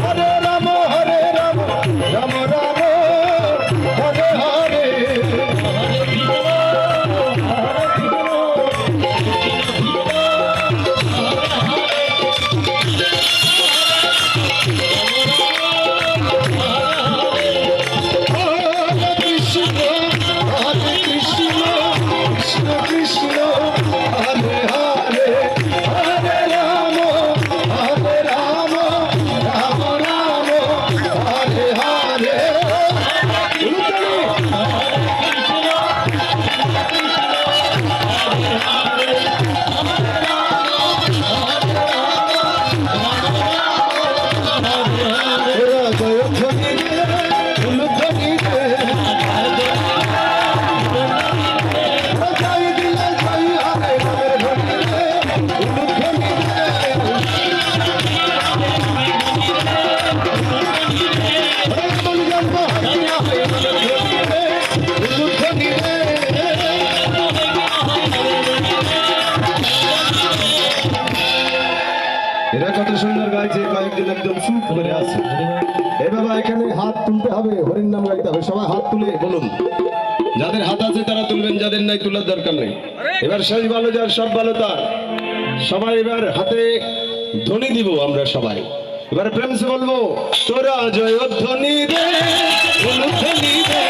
হরে রাম রাম রাম হরে হরে এরা কত সুন্দর গাইছে, কয়েকদিন একদম সুখ করে আছে। এই বাবা এখানে হাত তুলতে হবে, হরির নাম গাইতে হবে, সবাই হাত তুলে বলুন। যাদের হাত আছে তারা তুলবেন, যাদের নাই তোলার দরকার নেই। এবার শেষ ভালো যার সব ভালো তার, সবাই এবার হাতে ধ্বনি দিব আমরা সবাই। এবার প্রেম সে বলবো তোরা জয় ধ্বনি রে, ধ্বনি রে।